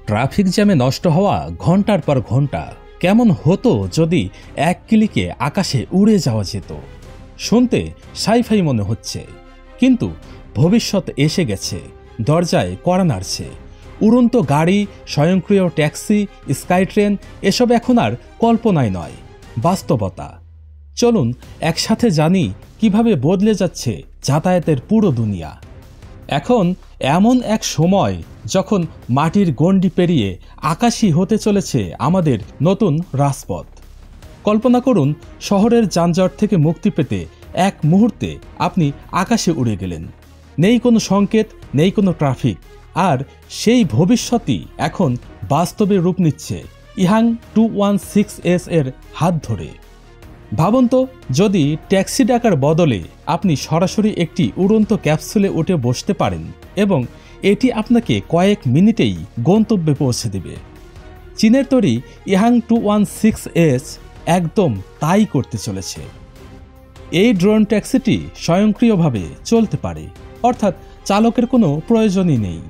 Traffic জ্যামে নষ্ট হওয়া ঘন্টার পর ঘন্টা কেমন হতো যদি এক ক্লিকে আকাশে উড়ে যাওয়া যেত। শুনতে সাইফাই মনে হচ্ছে, কিন্তু ভবিষ্যৎ এসে গেছে, দরজায় কড়া নাড়ছে। উড়ন্ত গাড়ি, স্বয়ংক্রিয় ট্যাক্সি, স্কাই ট্রেন এসব এখন আর কল্পনায় নয়, বাস্তবতা। চলুন একসাথে জানি কিভাবে বদলে যাচ্ছে যাতায়াতের পুরো দুনিয়া। এখন এমন এক সময় যখন মাটির গণ্ডি পেরিয়ে আকাশই হতে চলেছে আমাদের নতুন রাজপথ। কল্পনা করুন, শহরের যানজট থেকে মুক্তি পেতে এক মুহূর্তে আপনি আকাশে উড়ে গেলেন। নেই কোনো সংকেত, নেই কোনো ট্রাফিক, আর সেই ভবিষ্যৎই এখন বাস্তবে রূপ নিচ্ছে ইহাং 216S এর হাত ধরে। ভাবুন তো, যদি ট্যাক্সি ডাকার বদলে আপনি সরাসরি একটি উড়ন্ত ক্যাপসুলে উঠে বসতে পারেন এবং এটি আপনাকে কয়েক মিনিটেই গন্তব্যে পৌঁছে দেবে। চীনের তৈরি ইহাং 216S একদম তাই করতে চলেছে। এই ড্রোন ট্যাক্সিটি স্বয়ংক্রিয়ভাবে চলতে পারে, অর্থাৎ চালকের কোনো প্রয়োজনই নেই।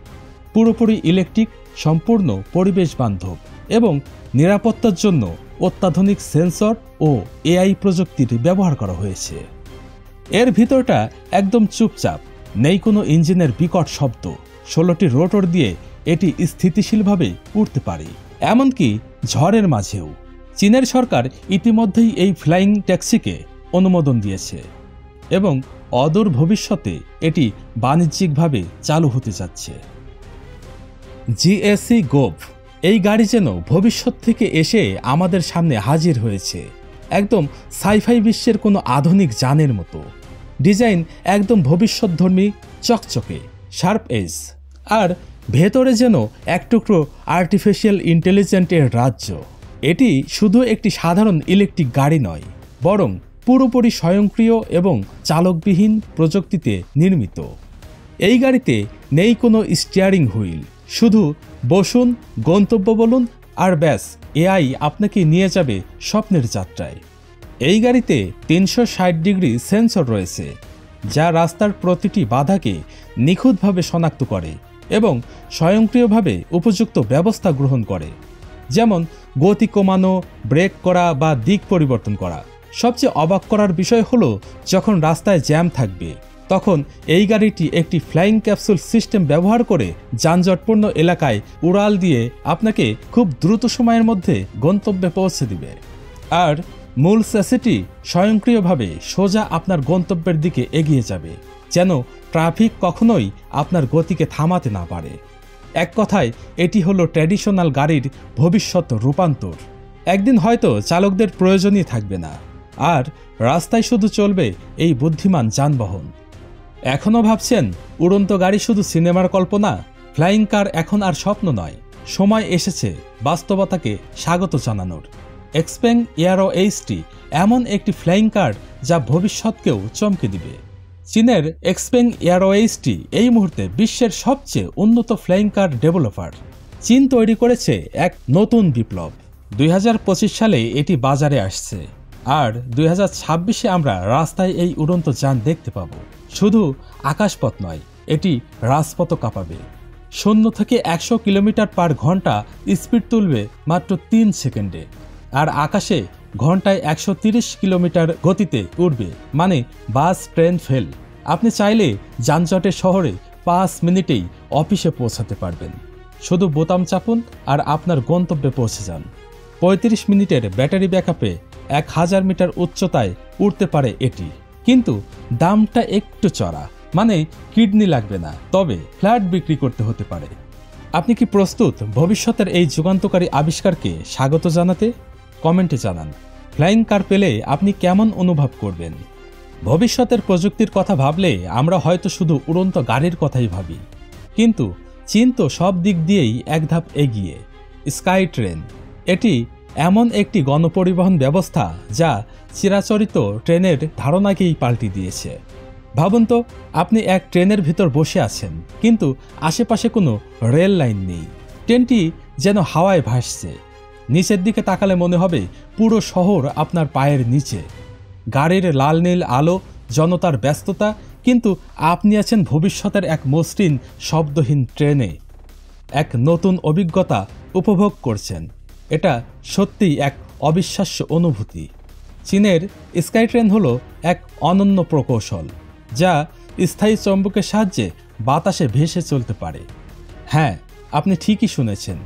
পুরোপুরি ইলেকট্রিক, সম্পূর্ণ পরিবেশ বান্ধব এবং নিরাপত্তার জন্য অত্যাধুনিক সেন্সর ও এআই প্রযুক্তির ব্যবহার করা হয়েছে। এর ভিতরটা একদম চুপচাপ, নেই কোনো ইঞ্জিনের বিকট শব্দ। 16টি রোটর দিয়ে এটি স্থিতিশীলভাবে উড়তে পারে, এমনকি ঝড়ের মাঝেও। চীনের সরকার ইতিমধ্যেই এই ফ্লাইং ট্যাক্সিকে অনুমোদন দিয়েছে এবং অদূর ভবিষ্যতে এটি বাণিজ্যিকভাবে চালু হতে যাচ্ছে। জিএসি গোভ এই গাড়ি যেন ভবিষ্যৎ থেকে এসে আমাদের সামনে হাজির হয়েছে, একদম সাইফাই বিশ্বের কোনো আধুনিক যানের মতো। ডিজাইন একদম ভবিষ্যৎধর্মী, চকচকে, শার্প এজ, আর ভেতরে যেন এক টুকরো আর্টিফিশিয়াল ইন্টেলিজেন্টের রাজ্য। এটি শুধু একটি সাধারণ ইলেকট্রিক গাড়ি নয়, বরং পুরোপুরি স্বয়ংক্রিয় এবং চালকবিহীন প্রযুক্তিতে নির্মিত। এই গাড়িতে নেই কোনো স্টিয়ারিং হুইল, শুধু বসুন, গন্তব্য বলুন, আর ব্যাস, এআই আপনাকে নিয়ে যাবে স্বপ্নের যাত্রায়। এই গাড়িতে 360 ডিগ্রি সেন্সর রয়েছে, যা রাস্তার প্রতিটি বাধাকে নিখুঁতভাবে শনাক্ত করে এবং স্বয়ংক্রিয়ভাবে উপযুক্ত ব্যবস্থা গ্রহণ করে, যেমন গতি কমানো, ব্রেক করা বা দিক পরিবর্তন করা। সবচেয়ে অবাক করার বিষয় হলো, যখন রাস্তায় জ্যাম থাকবে তখন এই গাড়িটি একটি ফ্লাইং ক্যাপসুল সিস্টেম ব্যবহার করে যানজটপূর্ণ এলাকায় উড়াল দিয়ে আপনাকে খুব দ্রুত সময়ের মধ্যে গন্তব্যে পৌঁছে দিবে। আর মূল চ্যাসিটি স্বয়ংক্রিয়ভাবে সোজা আপনার গন্তব্যের দিকে এগিয়ে যাবে, যেন ট্রাফিক কখনোই আপনার গতিকে থামাতে না পারে। এক কথায়, এটি হলো ট্র্যাডিশনাল গাড়ির ভবিষ্যৎ রূপান্তর। একদিন হয়তো চালকদের প্রয়োজনই থাকবে না, আর রাস্তায় শুধু চলবে এই বুদ্ধিমান যানবাহন। এখনও ভাবছেন উড়ন্ত গাড়ি শুধু সিনেমার কল্পনা? ফ্লাইং কার এখন আর স্বপ্ন নয়, সময় এসেছে বাস্তবতাকে স্বাগত জানানোর। এক্সপেং এয়ারো এইচটি এমন একটি ফ্লাইং কার যা ভবিষ্যৎকেও চমকে দিবে। চীনের এক্সপেং এয়ারো এইচটি এই মুহূর্তে বিশ্বের সবচেয়ে উন্নত ফ্লাইং কার ডেভেলপার। চীন তৈরি করেছে এক নতুন বিপ্লব। 2025 সালে এটি বাজারে আসছে, আর 2026-এ আমরা রাস্তায় এই উড়ন্ত যান দেখতে পাব। শুধু আকাশপথ নয়, এটি রাজপথও কাঁপাবে। 0 থেকে 100 কিলোমিটার পার ঘন্টা স্পিড তুলবে মাত্র 3 সেকেন্ডে, আর আকাশে ঘন্টায় 130 কিলোমিটার গতিতে উড়বে, মানে বাস, ট্রেন ফেল। আপনি চাইলে যানজটের শহরে 5 মিনিটেই অফিসে পৌঁছাতে পারবেন। শুধু বোতাম চাপুন আর আপনার গন্তব্যে পৌঁছে যান। 35 মিনিটের ব্যাটারি ব্যাকআপে 1000 মিটার উচ্চতায় উড়তে পারে এটি। কিন্তু দামটা একটু চড়া, মানে কিডনি লাগবে না, তবে ফ্ল্যাট বিক্রি করতে হতে পারে। আপনি কি প্রস্তুত ভবিষ্যতের এই যুগান্তকারী আবিষ্কারকে স্বাগত জানাতে? কমেন্টে জানান। ফ্লাইং কার পেলে আপনি কেমন অনুভব করবেন? ভবিষ্যতের প্রযুক্তির কথা ভাবলে আমরা হয়তো শুধু উড়ন্ত গাড়ির কথাই ভাবি, কিন্তু চীন তো সব দিক দিয়েই এক ধাপ এগিয়ে। স্কাই ট্রেন, এটি এমন একটি গণপরিবহন ব্যবস্থা যা চিরাচরিত ট্রেনের ধারণাকেই পাল্টে দিয়েছে। ভাবুন তো, আপনি এক ট্রেনের ভিতর বসে আছেন, কিন্তু আশেপাশে কোনো রেল লাইন নেই। ট্রেনটি যেন হাওয়ায় ভাসছে। নিচের দিকে তাকালে মনে হবে পুরো শহর আপনার পায়ের নিচে। গাড়ির লাল নীল আলো, জনতার ব্যস্ততা, কিন্তু আপনি আছেন ভবিষ্যতের এক মসৃণ শব্দহীন ট্রেনে। এক নতুন অভিজ্ঞতা উপভোগ করছেন। এটা সত্যিই এক অবিশ্বাস্য অনুভূতি। চীনের স্কাই ট্রেন হলো এক অনন্য প্রকৌশল, যা স্থায়ী চৌম্বকের সাহায্যে বাতাসে ভেসে চলতে পারে। হ্যাঁ, আপনি ঠিকই শুনেছেন,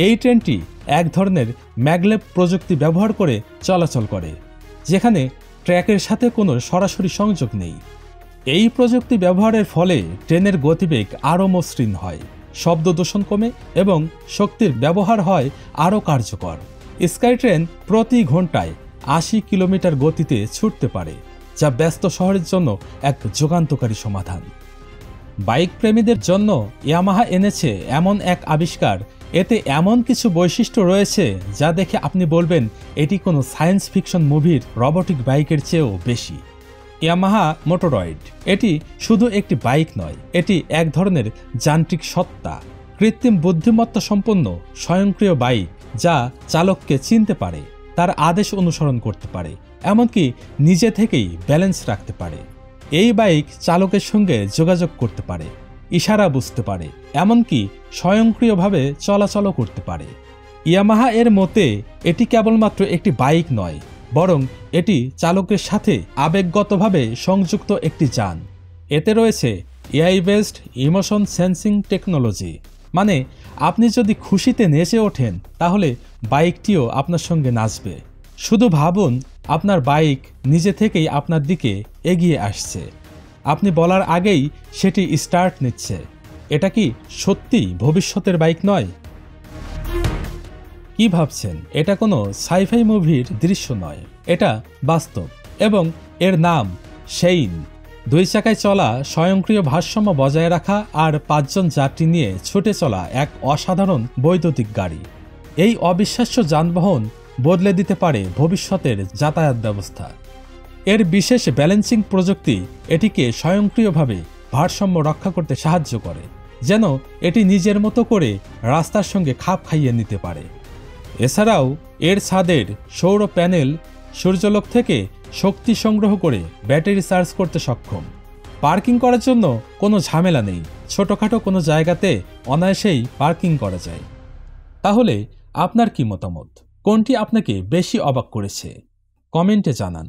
এই ট্রেনটি এক ধরনের ম্যাগলেভ প্রযুক্তি ব্যবহার করে চলাচল করে, যেখানে ট্র্যাকের সাথে কোনো সরাসরি সংযোগ নেই। এই প্রযুক্তি ব্যবহারের ফলে ট্রেনের গতিবেগ আরও মসৃণ হয়, শব্দ দূষণ কমে এবং শক্তির ব্যবহার হয় আরও কার্যকর। স্কাই ট্রেন প্রতি ঘন্টায় ৮০ কিলোমিটার গতিতে ছুটতে পারে, যা ব্যস্ত শহরের জন্য এক যুগান্তকারী সমাধান। বাইক প্রেমীদের জন্য ইয়ামাহা এনেছে এমন এক আবিষ্কার, এতে এমন কিছু বৈশিষ্ট্য রয়েছে যা দেখে আপনি বলবেন এটি কোনো সায়েন্স ফিকশন মুভির রোবটিক বাইকের চেয়েও বেশি। ইয়ামাহা মোটরয়েড এটি শুধু একটি বাইক নয়, এটি এক ধরনের যান্ত্রিক সত্তা, কৃত্রিম বুদ্ধিমত্তা সম্পন্ন স্বয়ংক্রিয় বাইক যা চালককে চিনতে পারে, তার আদেশ অনুসরণ করতে পারে, এমনকি নিজে থেকেই ব্যালেন্স রাখতে পারে। এই বাইক চালকের সঙ্গে যোগাযোগ করতে পারে, ইশারা বুঝতে পারে, এমনকি স্বয়ংক্রিয়ভাবে চলাচলও করতে পারে। ইয়ামাহা এর মতে এটি কেবলমাত্র একটি বাইক নয়, বরং এটি চালকের সাথে আবেগগতভাবে সংযুক্ত একটি যান। এতে রয়েছে AI based emotion sensing technology, মানে আপনি যদি খুশিতে নেচে ওঠেন তাহলে বাইকটিও আপনার সঙ্গে নাচবে। শুধু ভাবুন, আপনার বাইক নিজে থেকেই আপনার দিকে এগিয়ে আসছে, আপনি বলার আগেই সেটি স্টার্ট নিচ্ছে। এটা কি সত্যি ভবিষ্যতের বাইক নয়? কি ভাবছেন? এটা কোনো সাইফাই মুভির দৃশ্য নয়, এটা বাস্তব, এবং এর নাম শেইন। 2 চাকায় চলা, স্বয়ংক্রিয় ভারসাম্য বজায় রাখা আর 5 জন যাত্রী নিয়ে ছুটে চলা এক অসাধারণ বৈদ্যুতিক গাড়ি। এই অবিশ্বাস্য যানবাহন বদলে দিতে পারে ভবিষ্যতের যাতায়াত ব্যবস্থা। এর বিশেষ ব্যালেন্সিং প্রযুক্তি এটিকে স্বয়ংক্রিয়ভাবে ভারসাম্য রক্ষা করতে সাহায্য করে, যেন এটি নিজের মতো করে রাস্তার সঙ্গে খাপ খাইয়ে নিতে পারে। এছাড়াও এর ছাদের সৌর প্যানেল সূর্যালোক থেকে শক্তি সংগ্রহ করে ব্যাটারি চার্জ করতে সক্ষম। পার্কিং করার জন্য কোনো ঝামেলা নেই, ছোটখাটো কোনো জায়গাতে অনায়াসেই পার্কিং করা যায়। তাহলে আপনার কি মতামত? কোনটি আপনাকে বেশি অবাক করেছে? কমেন্টে জানান।